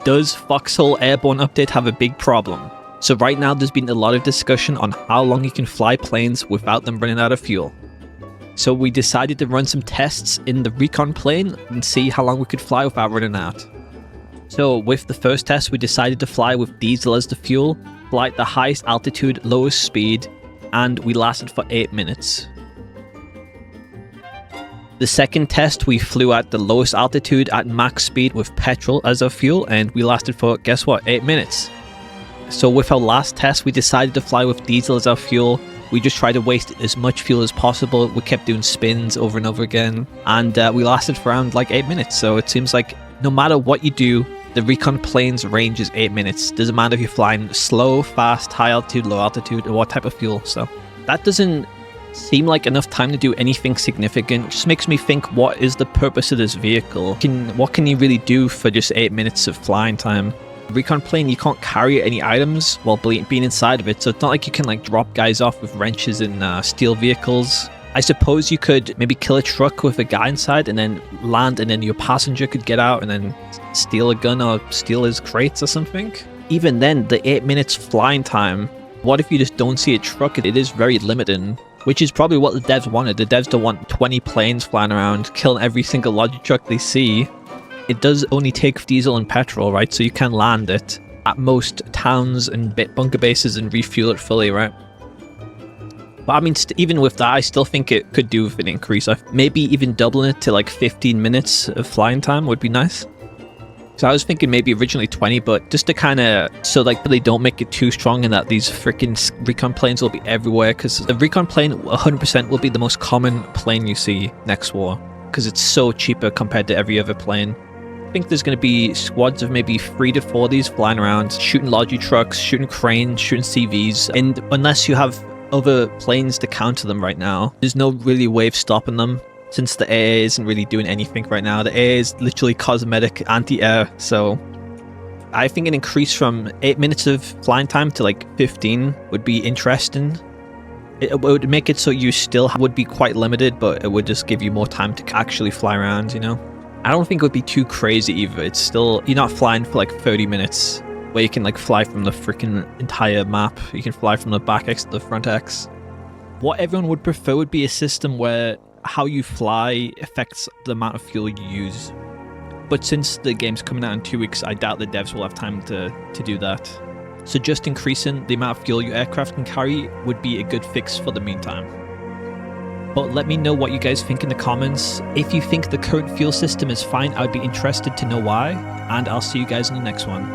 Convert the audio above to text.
does Foxhole Airborne update have a big problem? So right now there's been a lot of discussion on how long you can fly planes without them running out of fuel. So we decided to run some tests in the recon plane and see how long we could fly without running out. So with the first test, we decided to fly with diesel as the fuel, fly at the highest altitude, lowest speed, and we lasted for 8 minutes. The second test, we flew at the lowest altitude at max speed with petrol as our fuel, and we lasted for, guess what, 8 minutes. So with our last test, we decided to fly with diesel as our fuel. We just tried to waste as much fuel as possible. We kept doing spins over and over again, and we lasted for around like 8 minutes. So it seems like no matter what you do, the recon plane's range is 8 minutes. Doesn't matter if you're flying slow, fast, high altitude, low altitude, or what type of fuel. So that doesn't seem like enough time to do anything significant. It just makes me think, what is the purpose of this vehicle? What can you really do for just 8 minutes of flying time? Recon plane, you can't carry any items while being inside of it, so it's not like you can like drop guys off with wrenches and steal vehicles. I suppose you could maybe kill a truck with a guy inside and then land, and then your passenger could get out and then steal a gun or steal his crates or something. Even then, the 8 minutes flying time, what if you just don't see a truck? It is very limiting, which is probably what the devs wanted. The devs don't want 20 planes flying around, killing every single logic truck they see. It does only take diesel and petrol, right? So you can land it at most towns and bunker bases and refuel it fully, right? But I mean, even with that, I still think it could do with an increase. Maybe even doubling it to like 15 minutes of flying time would be nice. So I was thinking maybe originally 20, but just to kind of, so like they don't make it too strong and that these freaking recon planes will be everywhere, because the recon plane 100% will be the most common plane you see next war, because it's so cheaper compared to every other plane. I think there's going to be squads of maybe 3 to 4 of these flying around, shooting logi trucks, shooting cranes, shooting CVs, and unless you have other planes to counter them right now, there's no really way of stopping them, since the AA isn't really doing anything right now. The AA is literally cosmetic anti-air, so I think an increase from 8 minutes of flying time to like 15 would be interesting. It would make it so you still would be quite limited, but it would just give you more time to actually fly around, you know? I don't think it would be too crazy either. It's still, you're not flying for like 30 minutes where you can like fly from the freaking entire map. You can fly from the back X to the front X. What everyone would prefer would be a system where how you fly affects the amount of fuel you use. But since the game's coming out in 2 weeks, I doubt the devs will have time to do that. So just increasing the amount of fuel your aircraft can carry would be a good fix for the meantime. But let me know what you guys think in the comments. If you think the current fuel system is fine, I'd be interested to know why, and I'll see you guys in the next one.